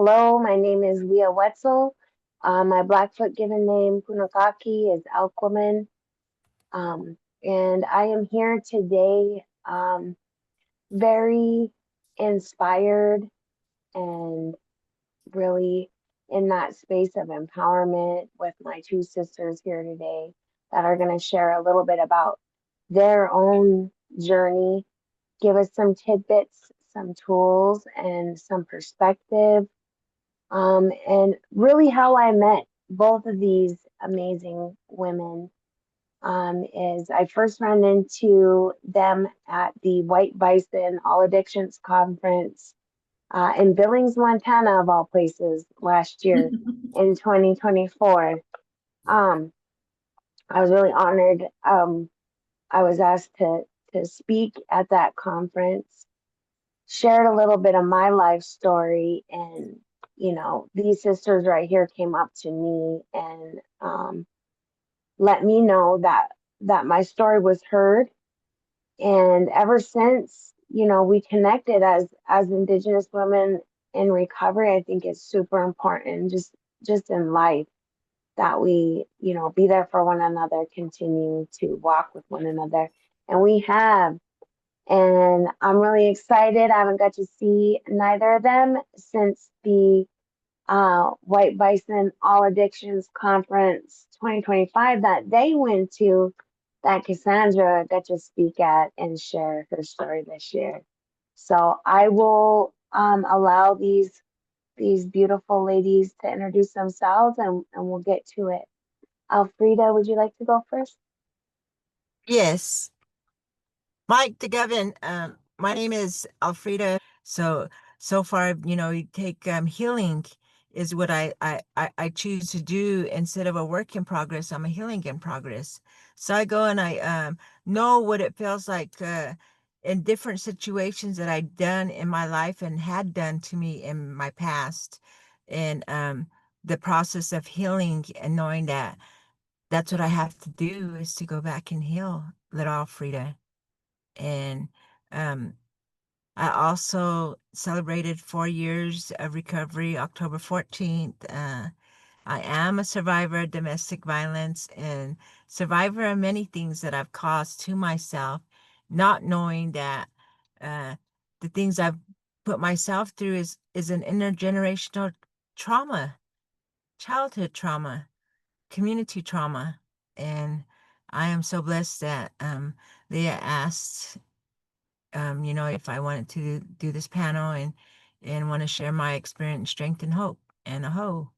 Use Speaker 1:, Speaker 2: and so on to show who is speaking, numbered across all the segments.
Speaker 1: Hello, my name is Leah Wetzel. My Blackfoot given name, Punakaki, is Alquaman. And I am here today very inspired and really in that space of empowerment with my two sisters here today that are going to share a little bit about their own journey, give us some tidbits, some tools, and some perspective. And really how I met both of these amazing women is I first ran into them at the White Bison All Addictions Conference in Billings, Montana, of all places, last year in 2024. Um, I was really honored. I was asked to speak at that conference, shared a little bit of my life story, and these sisters right here came up to me and let me know that my story was heard. And ever since, we connected as Indigenous women in recovery. I think it's super important just in life that we, be there for one another, continue to walk with one another. And we have. And I'm really excited. I haven't got to see neither of them since the White Bison All Addictions Conference 2025 that they went to, that Casandra got to speak at and share her story this year. So I will allow these beautiful ladies to introduce themselves, and we'll get to it. Freeda, would you like to go first?
Speaker 2: Yes. Mike to Gavin, my name is Alfreda. So far, you take healing is what I choose to do instead of a work in progress. I'm a healing in progress. So I go and I know what it feels like in different situations that I've done in my life and had done to me in my past. And the process of healing and knowing that that's what I have to do is to go back and heal little Alfreda. And um, I also celebrated 4 years of recovery, October 14th. I am a survivor of domestic violence and survivor of many things that I've caused to myself, not knowing that uh, the things I've put myself through is an intergenerational trauma, childhood trauma, community trauma. And I am so blessed that Leah asked if I wanted to do this panel and want to share my experience, strength, and hope. And aho.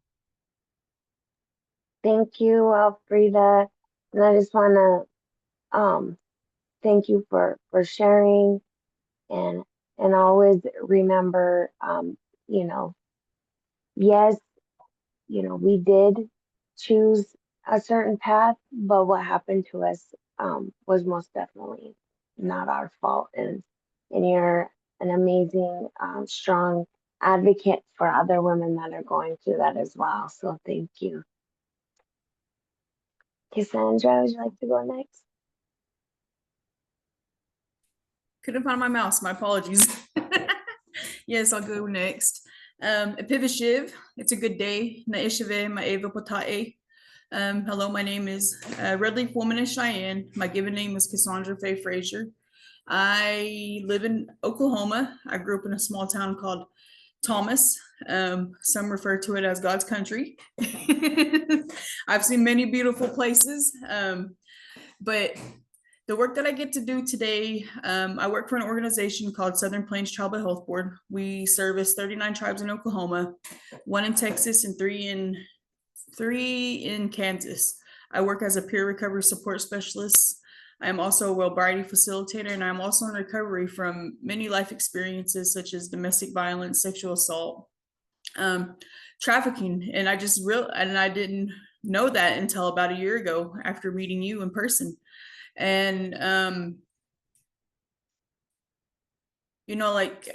Speaker 1: Thank you, Alfreda. And I just want to thank you for sharing, and always remember, you know, yes, we did choose a certain path, but what happened to us was most definitely not our fault. And you're an amazing, strong advocate for other women that are going through that as well. So thank you. Cassandra, would you like to go next?
Speaker 3: Couldn't find my mouse. My apologies. Yes, I'll go next. Epivishiv, it's a good day. Naishave, my evehpota. Hello, my name is Red Leaf Woman in Cheyenne. My given name is Casandra Faye Fraser. I live in Oklahoma. I grew up in a small town called Thomas. Some refer to it as God's country. I've seen many beautiful places, but the work that I get to do today, I work for an organization called Southern Plains Tribal Health Board. We service 39 tribes in Oklahoma, 1 in Texas, and three in Kansas. I work as a peer recovery support specialist. I am also a well-body facilitator, and I'm also in recovery from many life experiences such as domestic violence, sexual assault, trafficking. And I didn't know that until about a year ago after meeting you in person. And like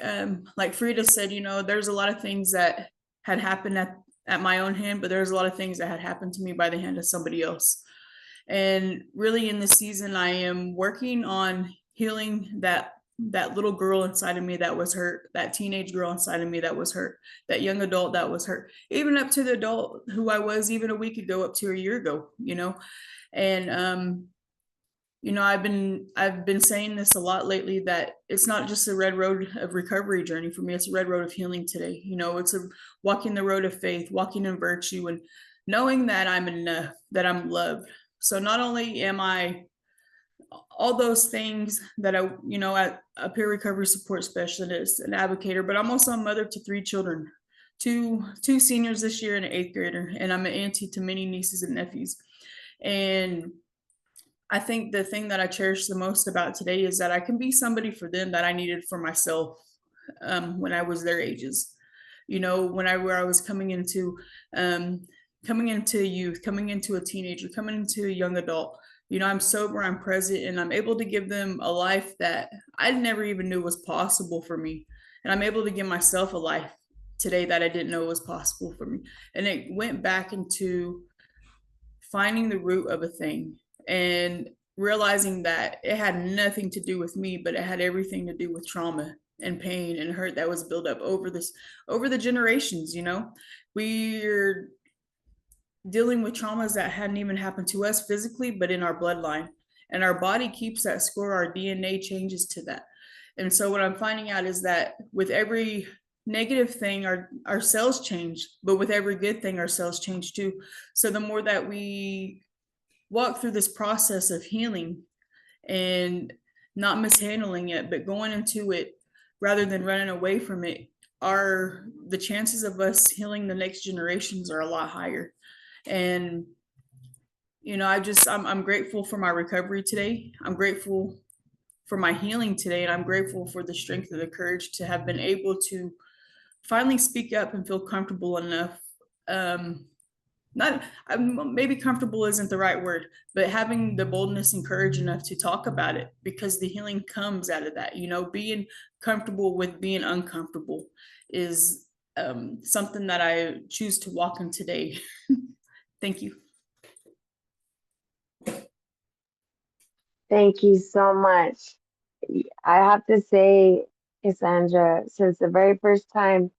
Speaker 3: Freeda said, there's a lot of things that had happened at my own hand, but there's a lot of things that had happened to me by the hand of somebody else. And really in this season, I am working on healing that that little girl inside of me that was hurt, that teenage girl inside of me that was hurt, that young adult that was hurt, even up to the adult who I was even a week ago, up to a year ago, you know. And you know, I've been saying this a lot lately, that it's not just a red road of recovery journey for me, it's a red road of healing today. You know, it's a walking the road of faith, walking in virtue, and knowing that I'm enough, that I'm loved. So not only am I all those things that I, you know, a peer recovery support specialist, an advocator, but I'm also a mother to 3 children, two seniors this year and an 8th grader, and I'm an auntie to many nieces and nephews. And I think the thing that I cherish the most about today is that I can be somebody for them that I needed for myself, when I was their ages. You know, where I was coming into youth, coming into a teenager, coming into a young adult. You know, I'm sober, I'm present, and I'm able to give them a life that I never even knew was possible for me. And I'm able to give myself a life today that I didn't know was possible for me. And it went back into finding the root of a thing and realizing that it had nothing to do with me, but it had everything to do with trauma and pain and hurt that was built up over the generations. You know, we're dealing with traumas that hadn't even happened to us physically, but in our bloodline. And our body keeps that score, our DNA changes to that. And so what I'm finding out is that with every negative thing, our cells change, but with every good thing, our cells change too. So the more that we walk through this process of healing and not mishandling it, but going into it rather than running away from it, the chances of us healing the next generations are a lot higher. And you know, I'm grateful for my recovery today. I'm grateful for my healing today, and I'm grateful for the strength and the courage to have been able to finally speak up and feel comfortable enough. Not maybe comfortable isn't the right word, but having the boldness and courage enough to talk about it, because the healing comes out of that. You know, being comfortable with being uncomfortable is something that I choose to walk in today. Thank you.
Speaker 1: Thank you so much. I have to say, Casandra, since the very first time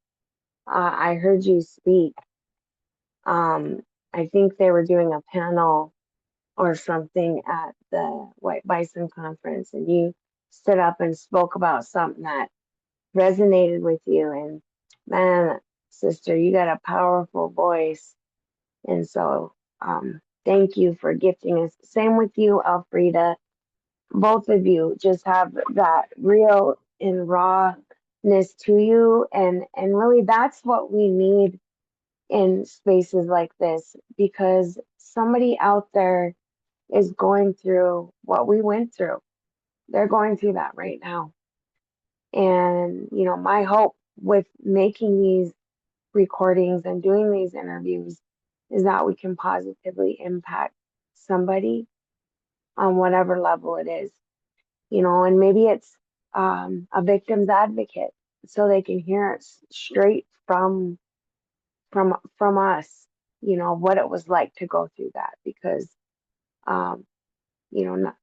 Speaker 1: I heard you speak, I think they were doing a panel or something at the White Bison conference, and you stood up and spoke about something that resonated with you. And man, sister, you got a powerful voice. And so thank you for gifting us. Same with you, Elfrida. Both of you just have that real and rawness to you. And really that's what we need in spaces like this, because somebody out there is going through what we went through. They're going through that right now. And, you know, my hope with making these recordings and doing these interviews is that we can positively impact somebody on whatever level it is, you know, and maybe it's a victim's advocate, so they can hear it straight from us, you know, what it was like to go through that. Because you know, not,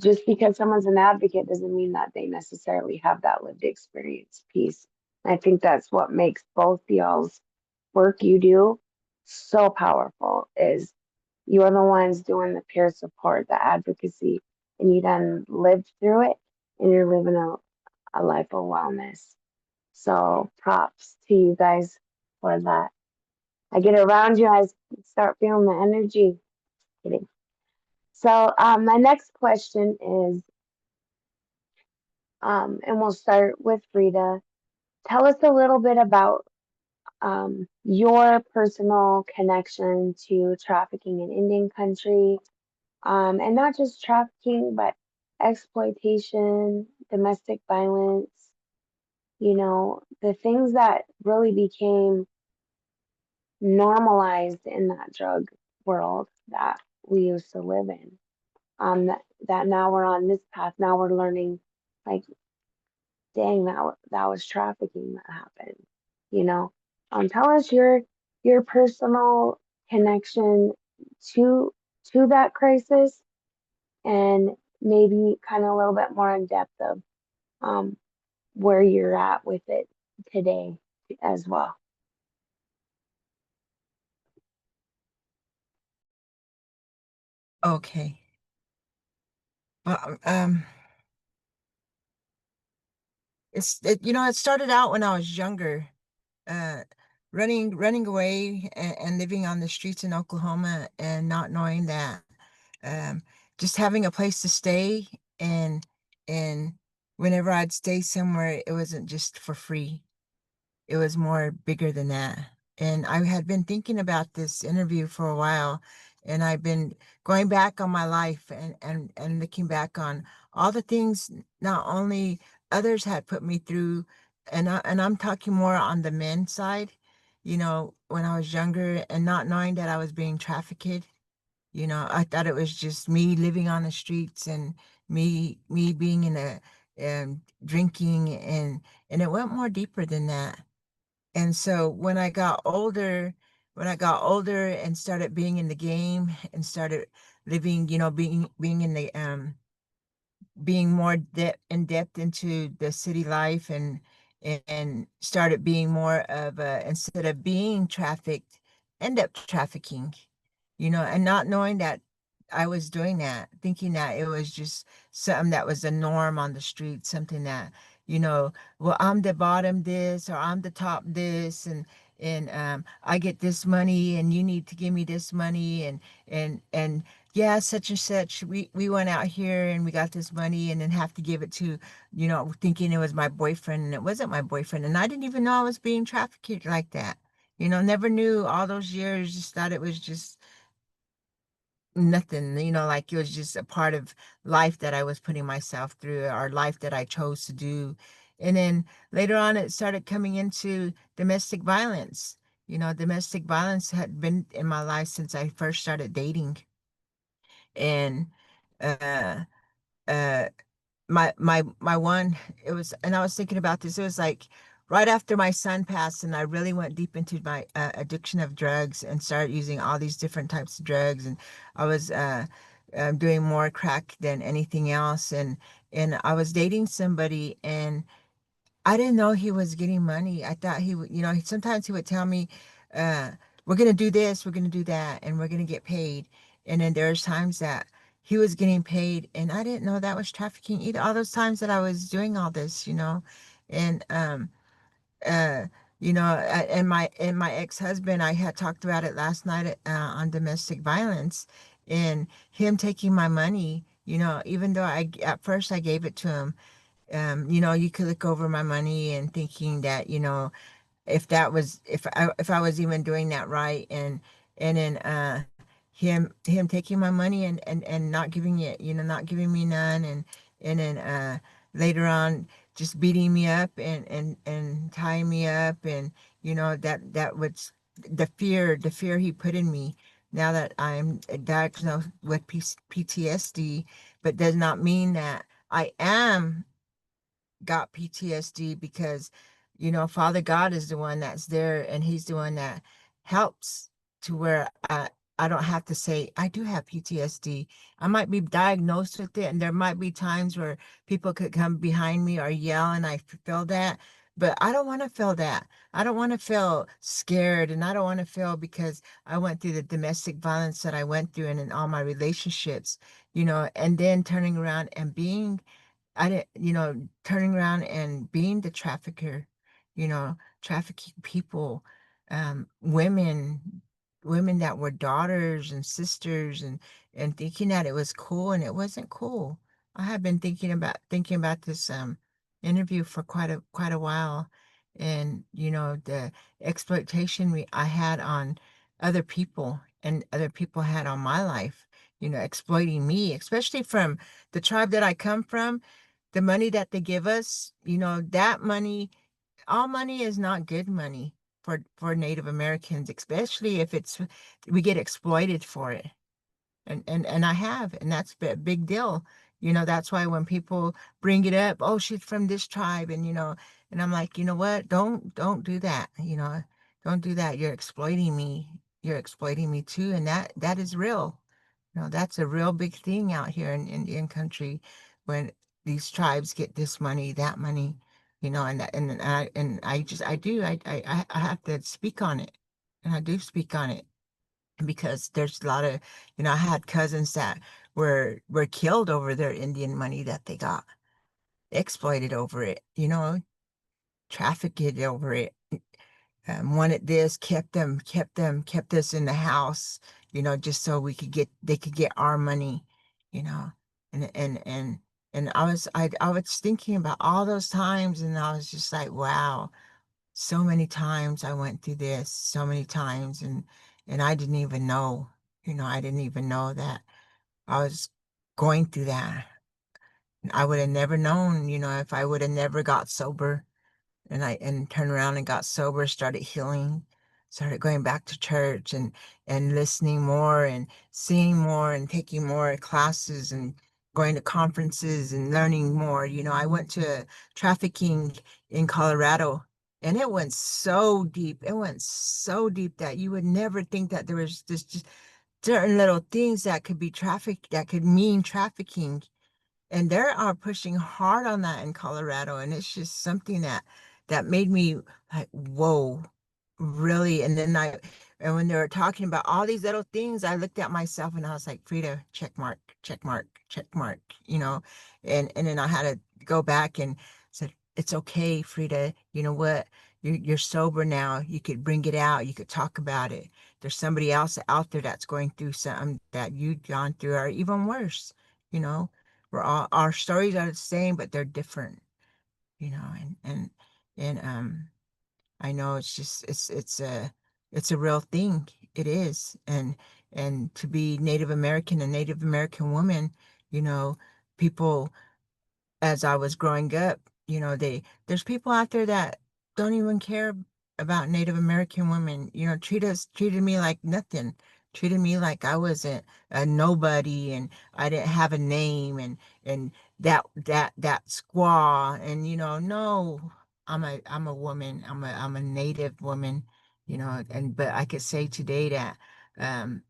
Speaker 1: just because someone's an advocate doesn't mean that they necessarily have that lived experience piece. I think that's what makes both y'all's work you do so powerful, is you're the ones doing the peer support, the advocacy, and you done lived through it, and you're living a life of wellness. So props to you guys for that. I get around you, I start feeling the energy. Kidding. So my next question is, and we'll start with Freeda. Tell us a little bit about your personal connection to trafficking in Indian country, and not just trafficking, but exploitation, domestic violence, you know, the things that really became normalized in that drug world that we used to live in. That now we're on this path. Now we're learning, like, dang, that was trafficking that happened. You know, tell us your personal connection to that crisis, and maybe kind of a little bit more in depth of um, where you're at with it today as well.
Speaker 2: Okay. Well, it started out when I was younger, uh, running away and living on the streets in Oklahoma and not knowing that, um, just having a place to stay and and whenever I'd stay somewhere, it wasn't just for free. It was more bigger than that. And I had been thinking about this interview for a while, and I've been going back on my life and looking back on all the things not only others had put me through, and I'm talking more on the men's side, when I was younger and not knowing that I was being trafficked. I thought it was just me living on the streets and me being in a drinking and it went more deeper than that. And so when I got older and started being in the game and started living, being in the being more in depth into the city life and started being more of a instead of being trafficked, end up trafficking, and not knowing that I was doing that, thinking that it was just something that was the norm on the street, something that, you know, well, I'm the bottom this or I'm the top this and I get this money and you need to give me this money and yeah, such and such. We went out here and we got this money and then have to give it to, thinking it was my boyfriend and it wasn't my boyfriend. And I didn't even know I was being trafficked like that. Never knew all those years, just thought it was just nothing, like it was just a part of life that I was putting myself through or life that I chose to do. And then later on, it started coming into domestic violence. Domestic violence had been in my life since I first started dating. And uh uh my one it was and I was thinking about this, it was like right after my son passed and I really went deep into my addiction of drugs and started using all these different types of drugs, and I was doing more crack than anything else, and I was dating somebody and I didn't know he was getting money. I thought he would, sometimes he would tell me, uh, we're going to do this, we're going to do that, and we're going to get paid. And then there's times that he was getting paid, and I didn't know that was trafficking either. All those times that I was doing all this, and uh, and my ex-husband, I had talked about it last night on domestic violence, and him taking my money. Even though at first I gave it to him, you could look over my money and thinking that, if I was even doing that right, and then him taking my money and not giving it, not giving me none, and then later on just beating me up and tying me up, and that was the fear he put in me. Now that I'm diagnosed with PTSD, but does not mean that I am got PTSD, because Father God is the one that's there and he's the one that helps to where I don't have to say I do have PTSD. I might be diagnosed with it, and there might be times where people could come behind me or yell and I feel that, but I don't want to feel that. I don't want to feel scared, and I don't want to feel because I went through the domestic violence that I went through and in all my relationships, and then turning around and being I didn't, turning around and being the trafficker, trafficking people, women that were daughters and sisters, and thinking that it was cool, and it wasn't cool. I have been thinking about this interview for quite a while, and the exploitation I had on other people and other people had on my life, exploiting me, especially from the tribe that I come from. The money that they give us, that money, all money is not good money for Native Americans, especially if we get exploited for it. And I have, and that's a big deal. That's why when people bring it up, oh, she's from this tribe, and I'm like, you know what? Don't do that. Don't do that. You're exploiting me. You're exploiting me too, and that is real. You know, that's a real big thing out here in Indian country when these tribes get this money, that money, you know, I have to speak on it. And I do speak on it because there's a lot of, you know, I had cousins that were killed over their Indian money that they got, exploited over it, you know, trafficked over it. Wanted this, kept us in the house, you know, just so they could get our money, you know. And and and and I was thinking about all those times, and I was just like, wow, so many times I went through this, so many times, and I didn't even know, you know, I didn't even know that I was going through that. I would have never known, you know, if I would have never got sober and turned around and got sober, started healing, started going back to church and listening more and seeing more and taking more classes and going to conferences and learning more. You know, I went to trafficking in Colorado and it went so deep. It went so deep that you would never think that there was this just certain little things that could be trafficked, that could mean trafficking, and they are pushing hard on that in Colorado. And it's just something that made me like, whoa, really? And when they were talking about all these little things, I looked at myself and I was like, Freeda, check mark, check mark, check mark, you know. And then I had to go back and said, it's okay, Freeda. You know what? You're sober now. You could bring it out. You could talk about it. There's somebody else out there that's going through something that you've gone through or even worse, you know. Our stories are the same, but they're different, you know, and I know it's just it's a real thing. It is. And to be Native American and Native American woman, you know, people as I was growing up, you know, there's people out there that don't even care about Native American women, you know, treated me like nothing, treated me like I wasn't a nobody and I didn't have a name and that squaw and you know, no, I'm a woman, I'm a Native woman, you know, and but I could say today that um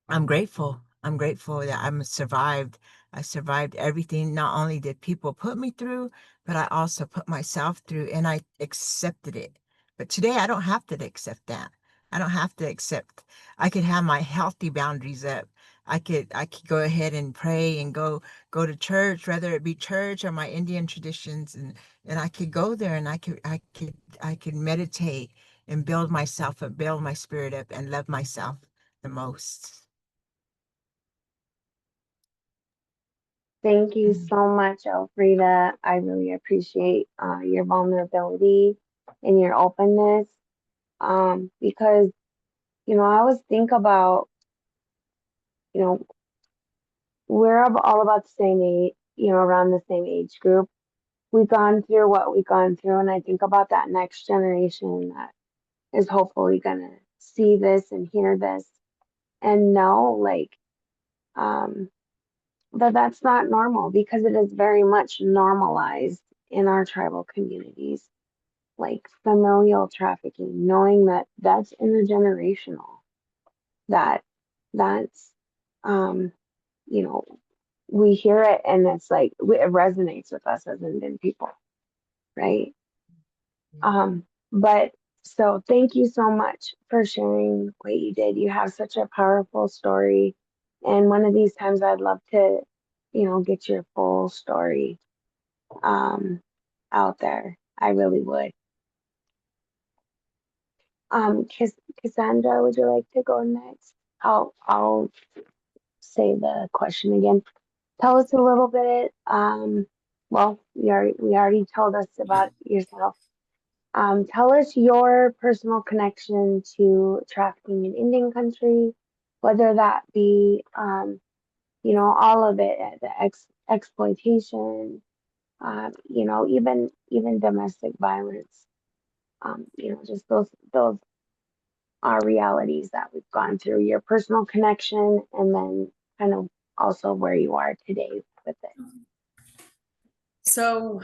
Speaker 2: I'm grateful. I'm grateful that I'm survived. I survived everything. Not only did people put me through, but I also put myself through and I accepted it. But today I don't have to accept that. I don't have to accept. I could have my healthy boundaries up. I could go ahead and pray and go to church, whether it be church or my Indian traditions, and I could go there and I could meditate and build myself up, build my spirit up and love myself the most.
Speaker 1: Thank you
Speaker 2: Mhm.
Speaker 1: so much, Elfrida. I really appreciate your vulnerability and your openness. Because, you know, I always think about, you know, all about the same age, you know, around the same age group. We've gone through what we've gone through, and I think about that next generation that is hopefully gonna see this and hear this and know, like, um, that that's not normal because it is very much normalized in our tribal communities, like familial trafficking, knowing that that's intergenerational, that that's, um, you know, we hear it and it's like it resonates with us as Indian people, right? But so thank you so much for sharing what you did. You have such a powerful story. And one of these times I'd love to, you know, get your full story um out there. I really would. Cassandra, would you like to go next? I'll say the question again. Tell us a little bit, well, we already told us about yourself. Tell us your personal connection to trafficking in Indian country, whether that be, you know, all of it, the exploitation, you know, even domestic violence. You know, just those are realities that we've gone through. Your personal connection, and then kind of also where you are today with it.
Speaker 3: So,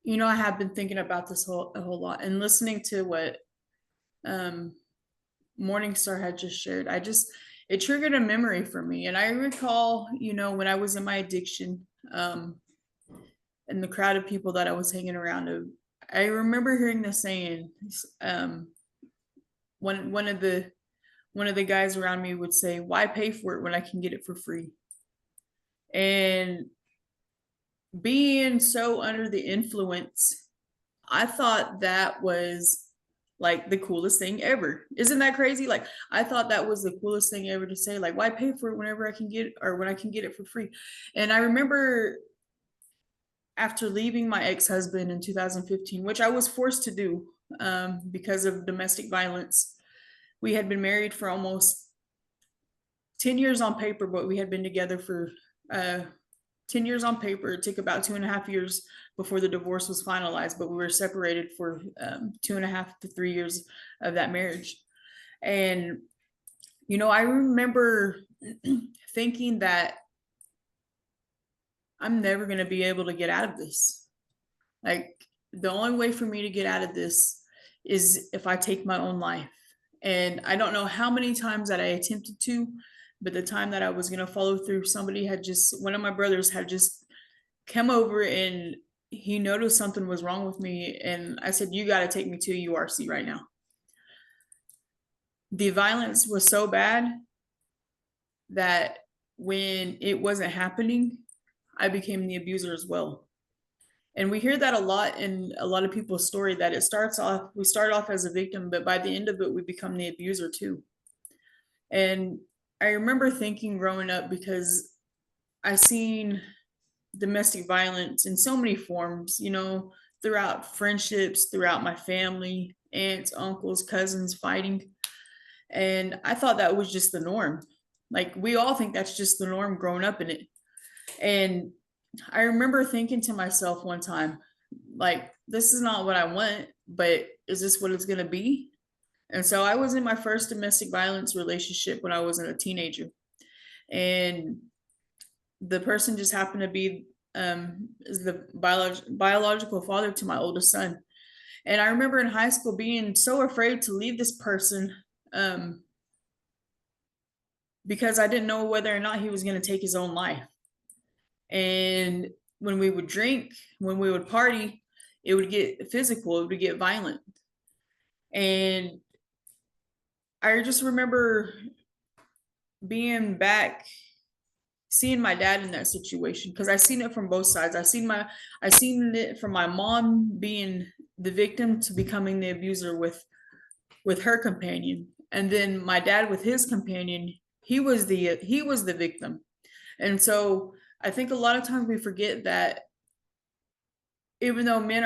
Speaker 3: you know, I have been thinking about this a whole lot and listening to what Morningstar had just shared. It triggered a memory for me. And I recall, when I was in my addiction, and the crowd of people that I was hanging around, I remember hearing the saying, one of the guys around me would say, "Why pay for it when I can get it for free?" And being so under the influence, I thought that was like the coolest thing ever. Isn't that crazy? Like, I thought that was the coolest thing ever to say, like, why pay for it whenever I can get it, or when I can get it for free? And I remember after leaving my ex-husband in 2015, which I was forced to do because of domestic violence. We had been married for almost 10 years on paper, but we had been together for 10 years on paper. It took about 2.5 years before the divorce was finalized, but we were separated for 2.5 to 3 years of that marriage. And, I remember thinking that I'm never going to be able to get out of this. Like, the only way for me to get out of this is if I take my own life. And I don't know how many times that I attempted to, but the time that I was going to follow through, one of my brothers had just come over and he noticed something was wrong with me. And I said, "You got to take me to URC right now." The violence was so bad that when it wasn't happening, I became the abuser as well. And we hear that a lot in a lot of people's story, that we start off as a victim, but by the end of it, we become the abuser too. And I remember thinking growing up, because I seen domestic violence in so many forms, throughout friendships, throughout my family, aunts, uncles, cousins fighting. And I thought that was just the norm. Like, we all think that's just the norm growing up in it. And I remember thinking to myself one time, like, this is not what I want, but is this what it's going to be? And so I was in my first domestic violence relationship when I was a teenager. And the person just happened to be is the biological father to my oldest son. And I remember in high school being so afraid to leave this person because I didn't know whether or not he was going to take his own life. And when we would drink, when we would party, it would get physical, it would get violent. And I just remember being back, seeing my dad in that situation, because I seen it from both sides. I seen it from my mom being the victim to becoming the abuser with her companion, and then my dad with his companion, he was the victim. And so I think a lot of times we forget that even though men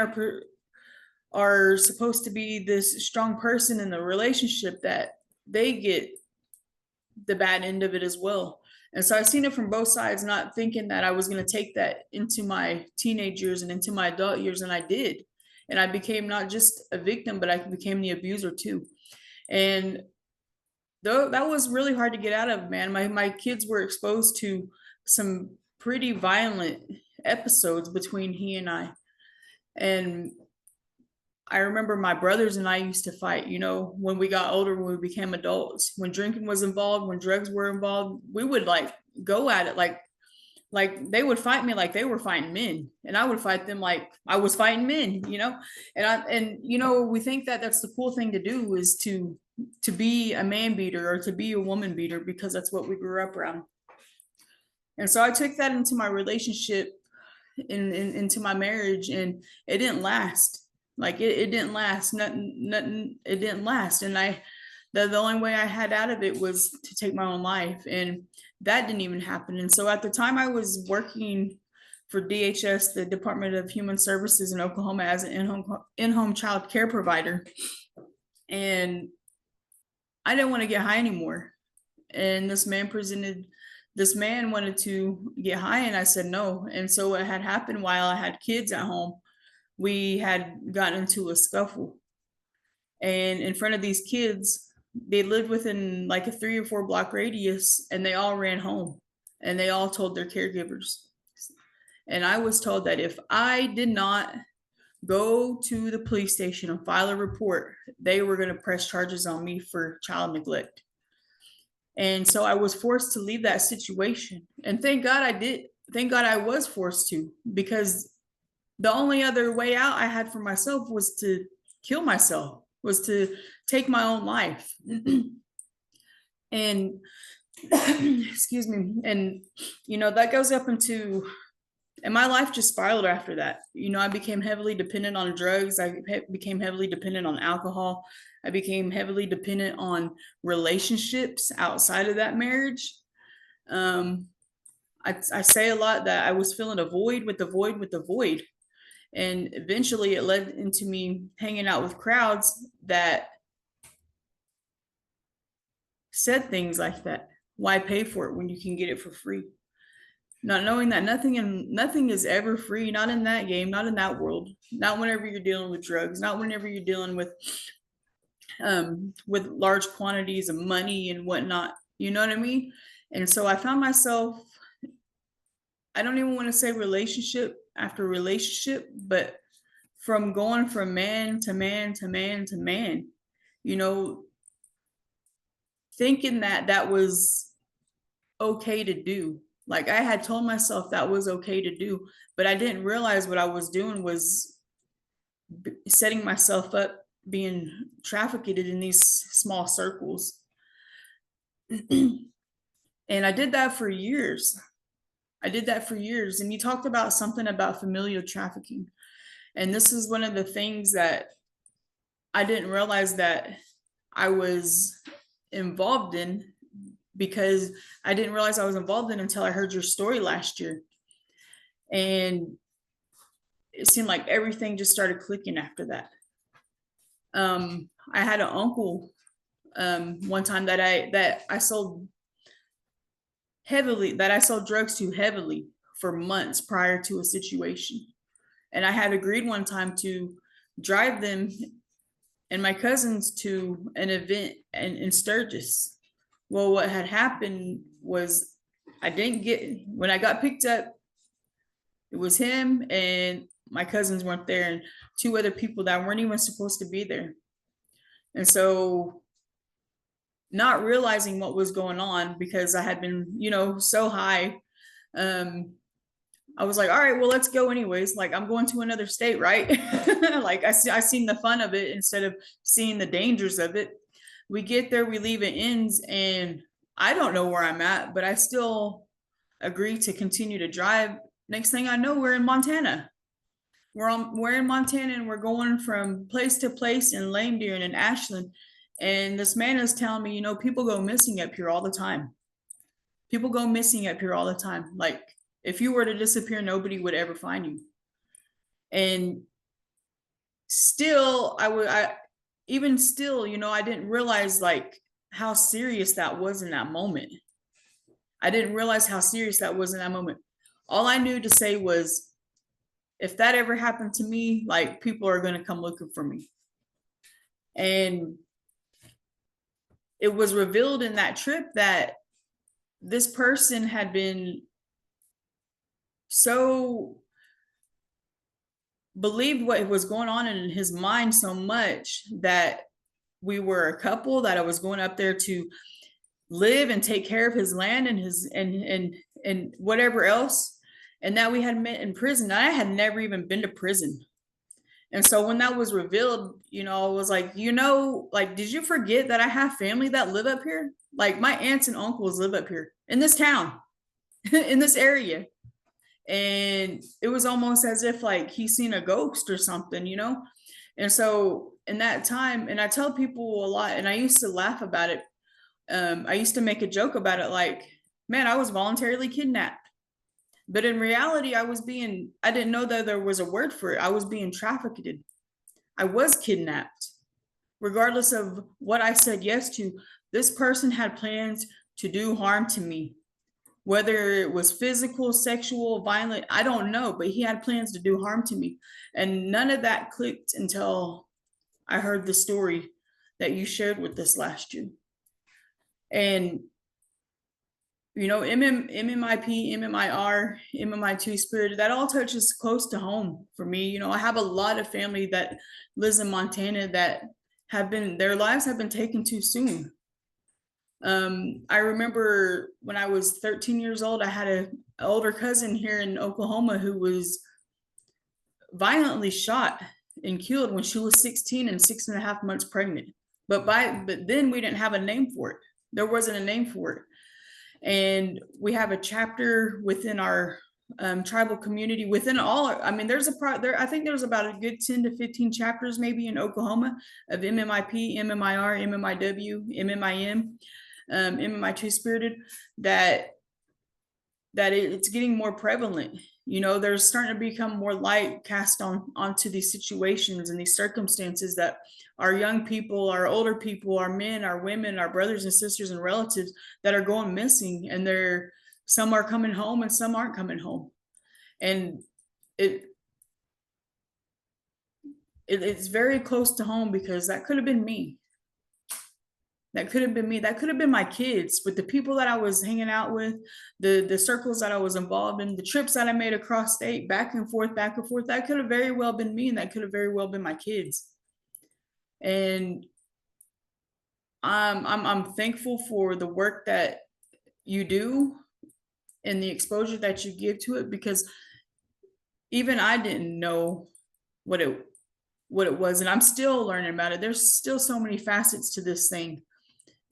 Speaker 3: are supposed to be this strong person in the relationship, that they get the bad end of it as well. And so I've seen it from both sides, not thinking that I was going to take that into my teenage years and into my adult years. And I did. And I became not just a victim, but I became the abuser too. And though that was really hard to get out of, man. My kids were exposed to some pretty violent episodes between he and I. And I remember my brothers and I used to fight, when we got older, when we became adults, when drinking was involved, when drugs were involved, we would like go at it like they would fight me like they were fighting men, and I would fight them like I was fighting men, and we think that that's the cool thing to do, is to be a man beater or to be a woman beater, because that's what we grew up around. And so I took that into my relationship, into my marriage, and it didn't last. Like, it didn't last. Nothing. It didn't last. And the only way I had out of it was to take my own life, and that didn't even happen. And so at the time I was working for DHS, the Department of Human Services in Oklahoma, as an in-home child care provider, and I didn't want to get high anymore. And this man wanted to get high, and I said no. And so what had happened, while I had kids at home, we had gotten into a scuffle. And in front of these kids, they lived within like a 3 or 4 block radius, and they all ran home, and they all told their caregivers. And I was told that if I did not go to the police station and file a report, they were going to press charges on me for child neglect. And so I was forced to leave that situation. And thank God I did. Thank God I was forced to, because the only other way out I had for myself was to kill myself, was to take my own life. And excuse me. And, that goes up into, and my life just spiraled after that. I became heavily dependent on drugs. I became heavily dependent on alcohol. I became heavily dependent on relationships outside of that marriage. I say a lot that I was filling a void with the void with the void. And eventually it led into me hanging out with crowds that said things like that. Why pay for it when you can get it for free? Not knowing that nothing is ever free, not in that game, not in that world, not whenever you're dealing with drugs, not whenever you're dealing with large quantities of money and whatnot. You know what I mean? And so I found myself, I don't even want to say relationship after relationship, but from going from man to man to man to man, thinking that was okay to do. Like, I had told myself that was okay to do, but I didn't realize what I was doing was setting myself up being trafficked in these small circles. And I did that for years. And you talked about something about familial trafficking. And this is one of the things that I didn't realize that I was involved in, because I didn't realize I was involved in until I heard your story last year. And it seemed like everything just started clicking after that. I had an uncle one time that I sold drugs to heavily for months prior to a situation. And I had agreed one time to drive them and my cousins to an event in Sturgis. Well, what had happened was when I got picked up, it was him and my cousins weren't there, and two other people that weren't even supposed to be there. And so, not realizing what was going on, because I had been, so high, I was like, all right, well, let's go anyways. Like, I'm going to another state, right? Like, I seen the fun of it instead of seeing the dangers of it. We get there, we leave, it ends, and I don't know where I'm at, but I still agree to continue to drive. Next thing I know, we're in Montana. We're in Montana, and we're going from place to place in Lame Deer and in Ashland. And this man is telling me, people go missing up here all the time. People go missing up here all the time. Like, if you were to disappear, nobody would ever find you. And still, I didn't realize like how serious that was in that moment. I didn't realize how serious that was in that moment. All I knew to say was, if that ever happened to me, like, people are going to come looking for me. And it was revealed in that trip that this person had been so believed what was going on in his mind so much that we were a couple, that I was going up there to live and take care of his land and his and whatever else, and that we had met in prison. I had never even been to prison. And so when that was revealed, I was like, like, did you forget that I have family that live up here? Like, my aunts and uncles live up here in this town, in this area. And it was almost as if like he's seen a ghost or something, And so in that time, and I tell people a lot, and I used to laugh about it. I used to make a joke about it, like, man, I was voluntarily kidnapped. But in reality, I didn't know that there was a word for it. I was being trafficked. I was kidnapped. Regardless of what I said yes to, this person had plans to do harm to me. Whether it was physical, sexual, violent, I don't know, but he had plans to do harm to me. And none of that clicked until I heard the story that you shared with us last year. And MMIP, MMIR, MMI2 spirit, that all touches close to home for me. I have a lot of family that lives in Montana that their lives have been taken too soon. I remember when I was 13 years old, I had an older cousin here in Oklahoma who was violently shot and killed when she was 16 and 6.5 months pregnant. But then we didn't have a name for it. There wasn't a name for it. And we have a chapter within our tribal community, within all, I mean, I think there's about a good 10 to 15 chapters maybe in Oklahoma of MMIP, MMIR, MMIW, MMIM, MMI2 spirited, that it's getting more prevalent. There's starting to become more light cast onto these situations and these circumstances that our young people, our older people, our men, our women, our brothers and sisters and relatives that are going missing, and some are coming home and some aren't coming home. And it's very close to home, because that could have been me. That could have been me. That could have been my kids, with the people that I was hanging out with, the circles that I was involved in, the trips that I made across state, back and forth, back and forth. That could have very well been me, and that could have very well been my kids. And I'm thankful for the work that you do and the exposure that you give to it, because even I didn't know what it was, and I'm still learning about it. There's still so many facets to this thing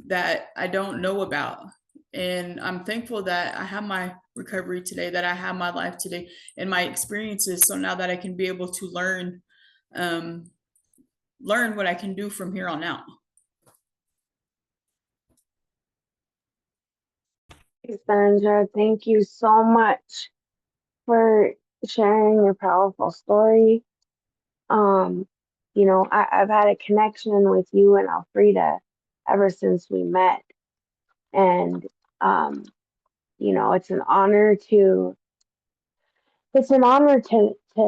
Speaker 3: that I don't know about. And I'm thankful that I have my recovery today, that I have my life today and my experiences. So now that I can be able to learn what I can do from here on out.
Speaker 1: Casandra, thank you so much for sharing your powerful story. I've had a connection with you and Alfreda ever since we met. And it's an honor to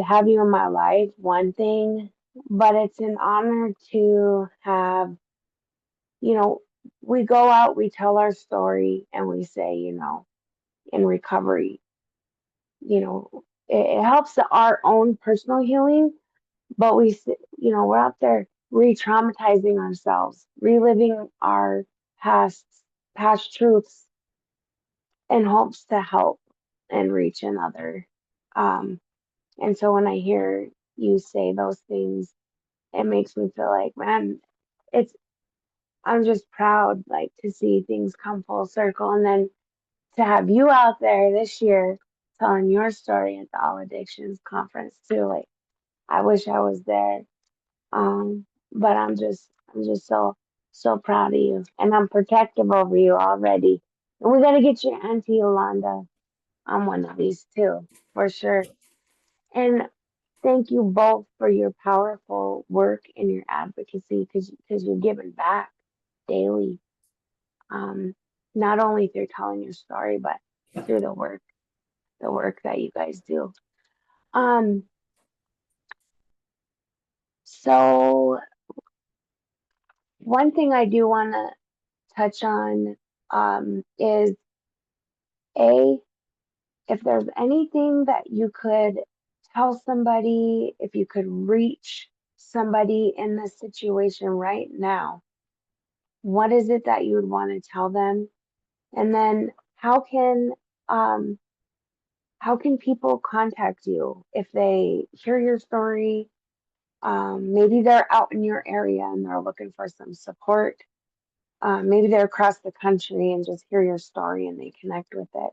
Speaker 1: have you in my life, one thing, but it's an honor to have, we go out, we tell our story, and we say, in recovery, it helps our own personal healing, but we're out there re-traumatizing ourselves, reliving our past truths in hopes to help and reach another. And so when I hear you say those things, it makes me feel like, man, I'm just proud, like, to see things come full circle. And then to have you out there this year telling your story at the All Addictions conference too. Like, I wish I was there. But I'm just so proud of you, and I'm protective over you already. And we gotta get your Auntie Yolanda on one of these too, for sure. And thank you both for your powerful work and your advocacy, because you're giving back daily. Not only through telling your story, but through the work that you guys do. So one thing I do want to touch on is if there's anything that you could tell somebody, if you could reach somebody in this situation right now, what is it that you would want to tell them? And then how can people contact you if they hear your story? Maybe they're out in your area and they're looking for some support. Maybe they're across the country and just hear your story and they connect with it.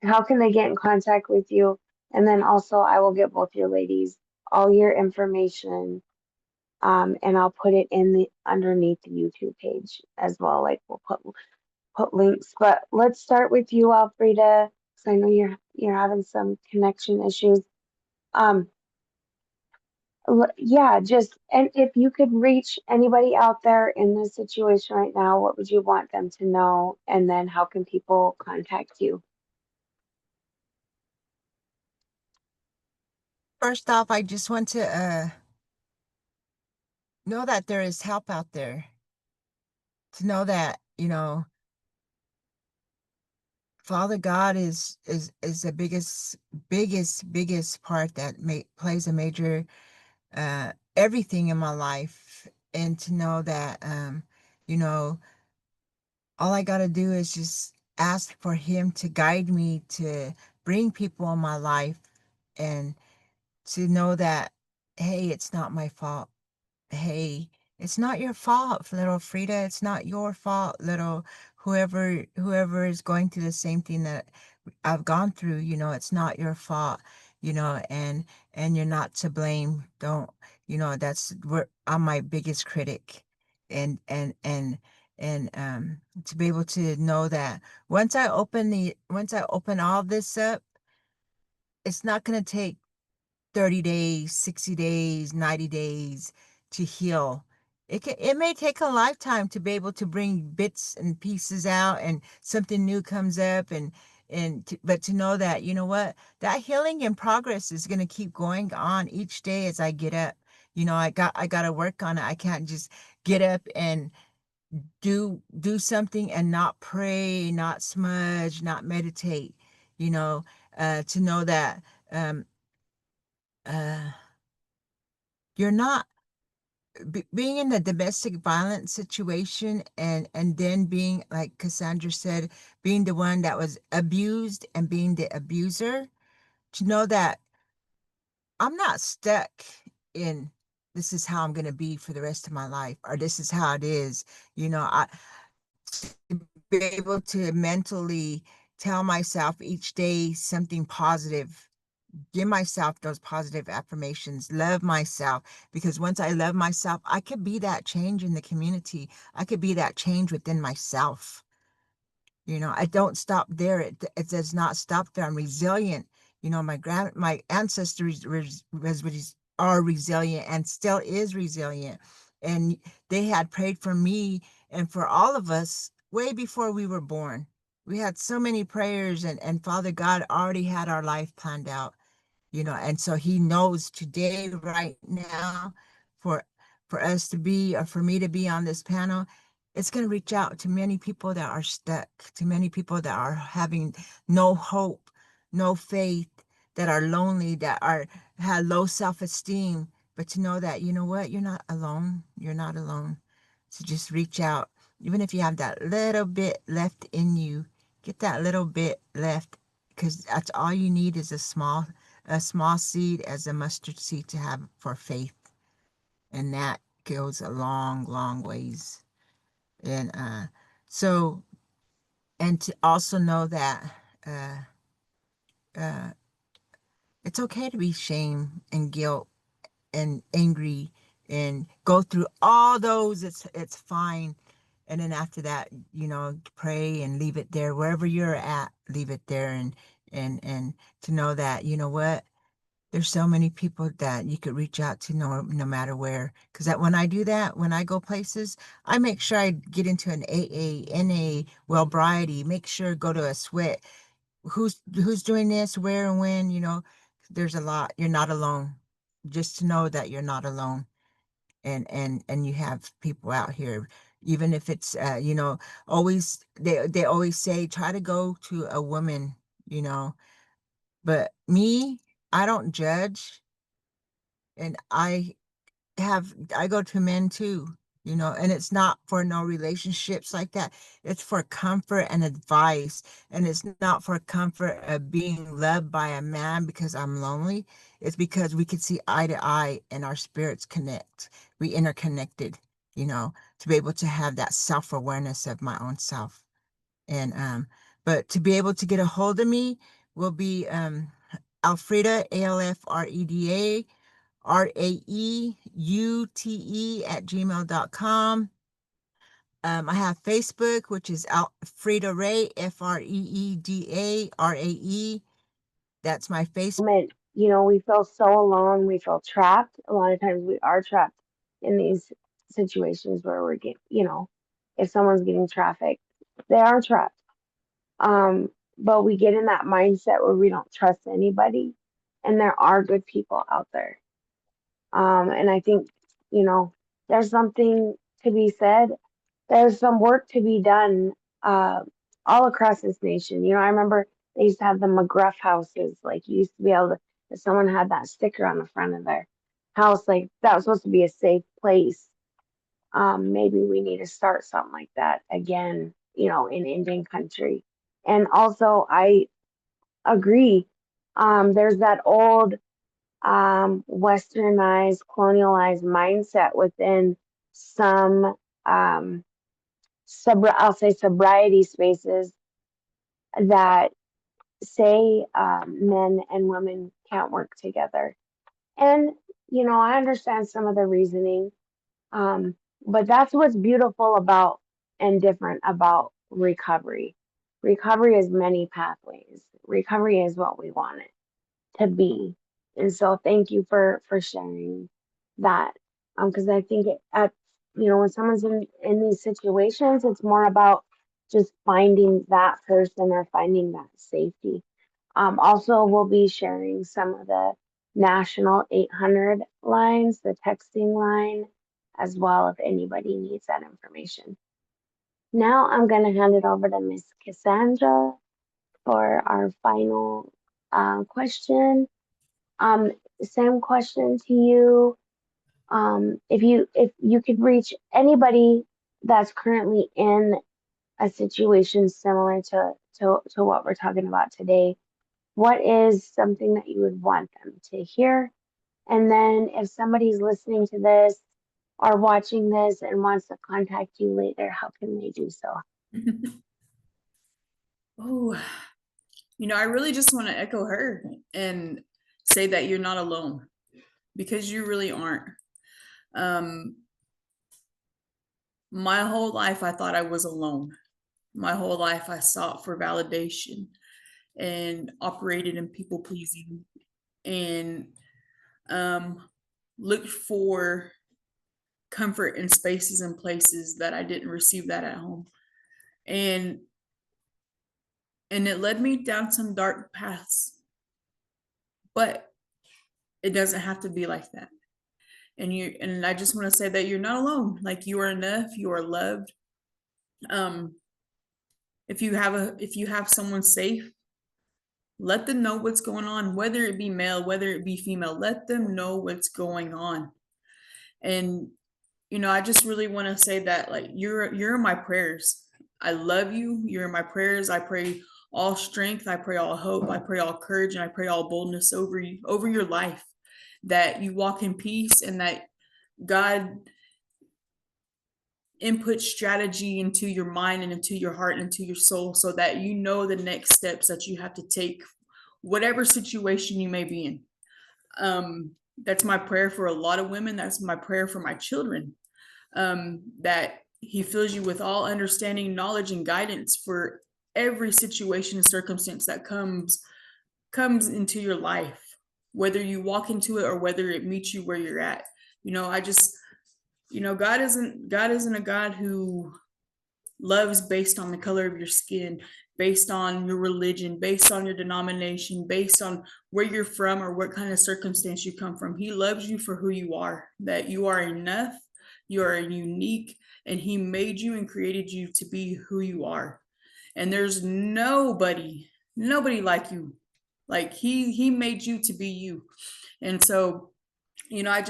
Speaker 1: How can they get in contact with you? And then also, I will get both your ladies all your information, and I'll put it underneath the YouTube page as well. Like, we'll put links. But let's start with you, Alfreda, because I know you're having some connection issues. Yeah, and if you could reach anybody out there in this situation right now, what would you want them to know? And then how can people contact you?
Speaker 2: First off, I just want to know that there is help out there. To know that, Father God is the biggest part that plays a major everything in my life. And to know that you know, all I got to do is just ask for him to guide me, to bring people in my life, and to know that, hey, it's not my fault. Hey, it's not your fault, little Freeda. It's not your fault, little whoever is going through the same thing that I've gone through. It's not your fault, and you're not to blame. Don't, that's where I'm my biggest critic. And to be able to know that once I open all this up, it's not going to take 30 days, 60 days, 90 days to heal. It may take a lifetime to be able to bring bits and pieces out, and something new comes up, but to know that, you know what, that healing in progress is going to keep going on each day as I get up. I got to work on it. I can't just get up and do something and not pray, not smudge, not meditate, to know that um uh you're not being in a domestic violence situation, and then being, like Cassandra said, being the one that was abused and being the abuser, to know that I'm not stuck in this is how I'm going to be for the rest of my life, or this is how it is. I to be able to mentally tell myself each day something positive, give myself those positive affirmations, love myself, because once I love myself, I could be that change in the community. I could be that change within myself. I don't stop there. It does not stop there. I'm resilient. My ancestors are resilient and still is resilient. And they had prayed for me and for all of us way before we were born. We had so many prayers, and Father God already had our life planned out. And so he knows today, right now, for for us to be, or for me to be on this panel, it's going to reach out to many people that are stuck, to many people that are having no hope, no faith, that are lonely, that are have low self-esteem. But to know that, you know what, you're not alone. You're not alone. So just reach out. Even if you have that little bit left in you, get that little bit left, because that's all you need is a small seed as a mustard seed to have for faith. And that goes a long, long ways. And so, and to also know that uh, uh, it's okay to be shame and guilt and angry and go through all those. It's fine. And then after that, pray and leave it there. Wherever you're at, leave it there. And to know that, you know what, there's so many people that you could reach out to, no matter where. Because that when I do that, when I go places, I make sure I get into an AA, NA, Wellbriety, make sure go to a sweat. Who's doing this, where and when, there's a lot. You're not alone. Just to know that you're not alone. And you have people out here, even if it's always they always say try to go to a woman, you know. But me, I don't judge, and I go to men too, and it's not for no relationships like that. It's for comfort and advice. And it's not for comfort of being loved by a man because I'm lonely. It's because we can see eye to eye and our spirits connect. We interconnected, to be able to have that self-awareness of my own self. And but to be able to get a hold of me will be Alfreda, ALFREDA, RAEUTE @gmail.com. I have Facebook, which is Freeda Rae, FREEDA RAE. That's my Facebook.
Speaker 1: We feel so alone. We feel trapped. A lot of times we are trapped in these situations where we're getting, if someone's getting trafficked, they are trapped. But we get in that mindset where we don't trust anybody, and there are good people out there. And I think, there's something to be said. There's some work to be done, all across this nation. You know, I remember they used to have the McGruff houses. Like you used to be able to, if someone had that sticker on the front of their house, like that was supposed to be a safe place. Maybe we need to start something like that again, you know, in Indian country. And also, I agree. There's that old westernized, colonialized mindset within some I'll say sobriety spaces that say men and women can't work together. And you know, I understand some of the reasoning, um, but that's what's beautiful about and different about recovery. Recovery is many pathways. Recovery is what we want it to be. And so thank you for sharing that. Because I think you know, when someone's in these situations, it's more about just finding that person or finding that safety. Also, we'll be sharing some of the national 800 lines, the texting line, as well, if anybody needs that information. Now I'm going to hand it over to Miss Cassandra for our final question. Um, Same question to you. If you could reach anybody that's currently in a situation similar to what we're talking about today, what is something that you would want them to hear? And then if somebody's listening to this or watching this and wants to contact you later, how can they do so?
Speaker 3: Oh, you know, I really just want to echo her and say that you're not alone, because you really aren't. My whole life, I thought I was alone. My whole life, I sought for validation and operated in people pleasing and looked for comfort in spaces and places that I didn't receive that at home. And it led me down some dark paths, but it doesn't have to be like that. And I just want to say that you're not alone. Like, you are enough, you are loved. If you have someone safe, let them know what's going on, whether it be male, whether it be female, let them know what's going on. And you know, I just really want to say that, like, you're in my prayers. I love you. You're in my prayers. I pray all strength. I pray all hope. I pray all courage, and I pray all boldness over you, over your life, that you walk in peace, and that God input strategy into your mind and into your heart and into your soul, so that you know the next steps that you have to take, whatever situation you may be in. That's my prayer for a lot of women. That's my prayer for my children, that he fills you with all understanding, knowledge, and guidance for every situation and circumstance that comes into your life, whether you walk into it or whether it meets you where you're at. You know, God isn't a God who loves based on the color of your skin, based on your religion, based on your denomination, based on where you're from or what kind of circumstance you come from. He loves you for who you are, that you are enough, you are unique, and he made you and created you to be who you are. And there's nobody like you. Like, he made you to be you. And so, you know, I'd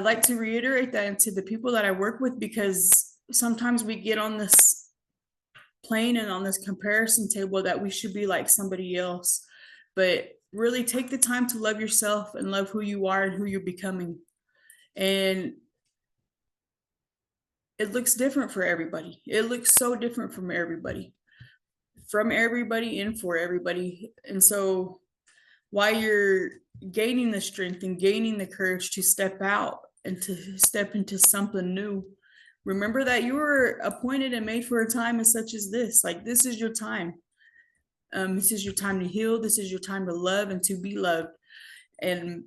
Speaker 3: like to reiterate that to the people that I work with, because sometimes we get on this plane and on this comparison table that we should be like somebody else. But really take the time to love yourself and love who you are and who you're becoming. And it looks different for everybody. It looks so different from everybody and for everybody. And so while you're gaining the strength and gaining the courage to step out and to step into something new, remember that you were appointed and made for a time as such as this. Like, this is your time. This is your time to heal. This is your time to love and to be loved. And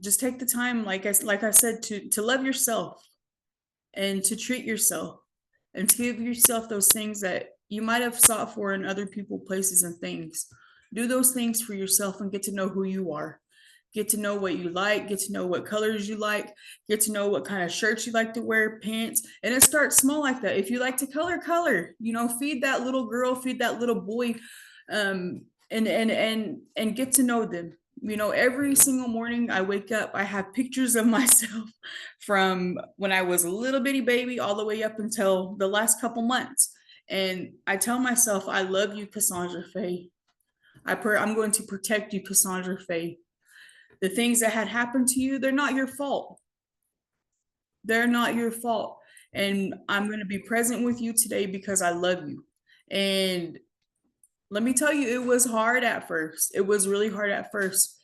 Speaker 3: just take the time, like I said, to love yourself and to treat yourself and to give yourself those things that you might have sought for in other people, places, and things. Do those things for yourself and get to know who you are. get to know what you like, get to know what colors you like, get to know what kind of shirts you like to wear, pants. And it starts small like that. If you like to color, you know, feed that little girl, feed that little boy, and get to know them. You know, every single morning I wake up, I have pictures of myself from when I was a little bitty baby all the way up until the last couple months. And I tell myself, I love you, Casandra Faye. I'm going to protect you, Casandra Faye. The things that had happened to you, they're not your fault. They're not your fault. And I'm going to be present with you today because I love you. And let me tell you, it was hard at first. It was really hard at first.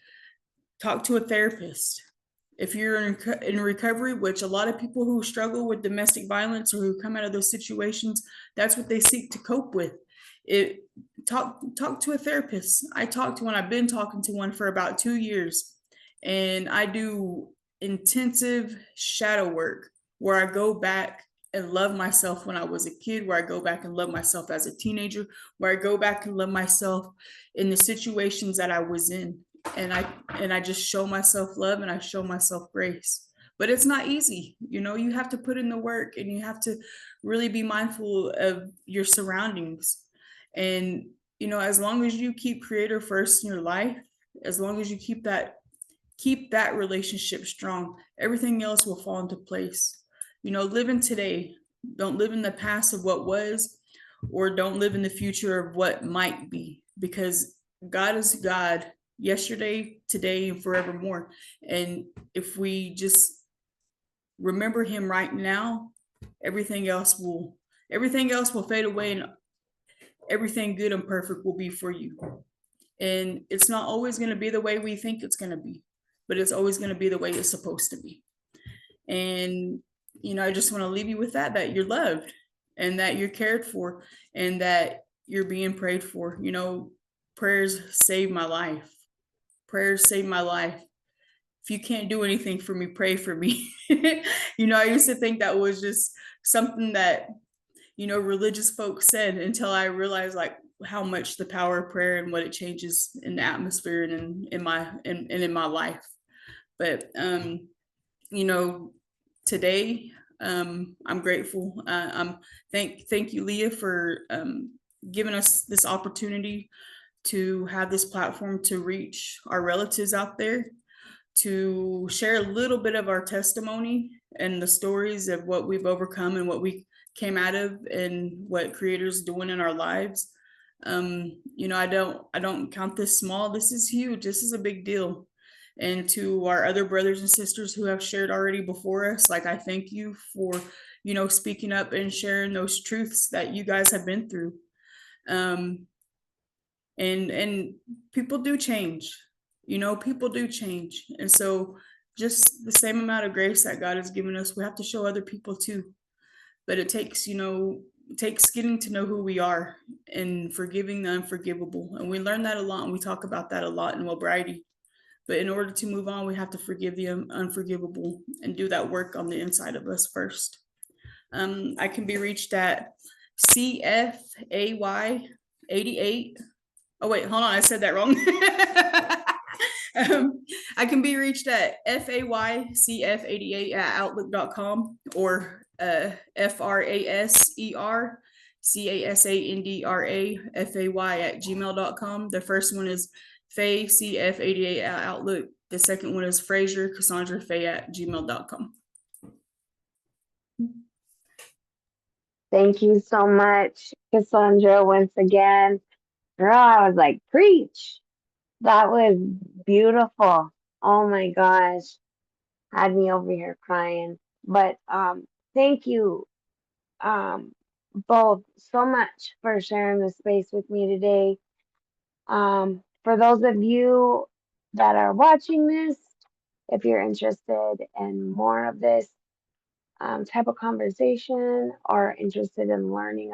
Speaker 3: Talk to a therapist. If you're in recovery, which a lot of people who struggle with domestic violence or who come out of those situations, that's what they seek to cope with. Talk to a therapist. I've been talking to one for about 2 years, and I do intensive shadow work where I go back and love myself when I was a kid, where I go back and love myself as a teenager, where I go back and love myself in the situations that I was in. And I just show myself love and I show myself grace. But it's not easy. You know, you have to put in the work and you have to really be mindful of your surroundings. And, you know, as long as you keep creator first in your life, as long as you keep that relationship strong, everything else will fall into place. You know, live in today. Don't live in the past of what was, or don't live in the future of what might be, because God is God yesterday, today, and forevermore. And if we just remember him right now, everything else will fade away, and everything good and perfect will be for you. And it's not always going to be the way we think it's going to be, but it's always going to be the way it's supposed to be. And, you know, I just want to leave you with that you're loved and that you're cared for and that you're being prayed for. You know, prayers saved my life. Prayers saved my life. If you can't do anything for me, pray for me. You know, I used to think that was just something that, you know, religious folks said, until I realized like how much the power of prayer and what it changes in the atmosphere and in my life. But you know, today I'm grateful. Thank you, Leah, for giving us this opportunity to have this platform to reach our relatives out there, to share a little bit of our testimony and the stories of what we've overcome and what we came out of and what creator's doing in our lives. You know, I don't count this small. This is huge. This is a big deal. And to our other brothers and sisters who have shared already before us, like, I thank you for, you know, speaking up and sharing those truths that you guys have been through. And people do change, you know, people do change. And so just the same amount of grace that God has given us, we have to show other people too. But it takes, you know, getting to know who we are and forgiving the unforgivable. And we learn that a lot, and we talk about that a lot in Wellbriety. But in order to move on, we have to forgive the unforgivable and do that work on the inside of us first. I can be reached at CFAY88. Oh, wait, hold on. I said that wrong. I can be reached at FAYCF88 at outlook.com or FRASERCASANDRA at gmail.com. The first one is Faye CF88 at Outlook. The second one is Fraser Casandra Faye at gmail.com.
Speaker 1: Thank you so much, Cassandra, once again. Girl, I was like, preach. That was beautiful. Oh my gosh. Had me over here crying. But thank you both so much for sharing the space with me today. For those of you that are watching this, if you're interested in more of this type of conversation or interested in learning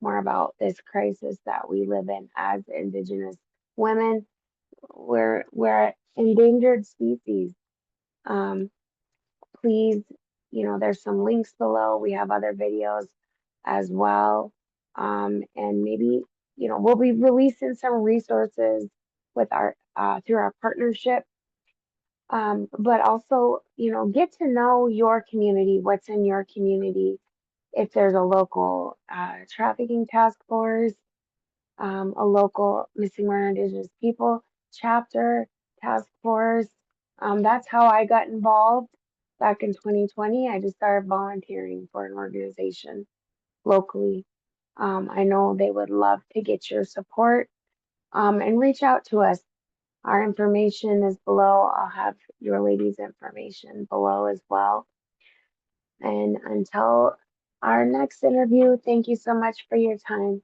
Speaker 1: more about this crisis that we live in as Indigenous women, we're an endangered species. Please, you know, there's some links below. We have other videos as well. And maybe, you know, we'll be releasing some resources with our through our partnership But also, get to know your community, what's in your community. If there's a local trafficking task force, a local missing murder Indigenous people chapter task force. That's how I got involved back in 2020. I just started volunteering for an organization locally. I know they would love to get your support and reach out to us. Our information is below. I'll have your lady's information below as well. And until our next interview, thank you so much for your time.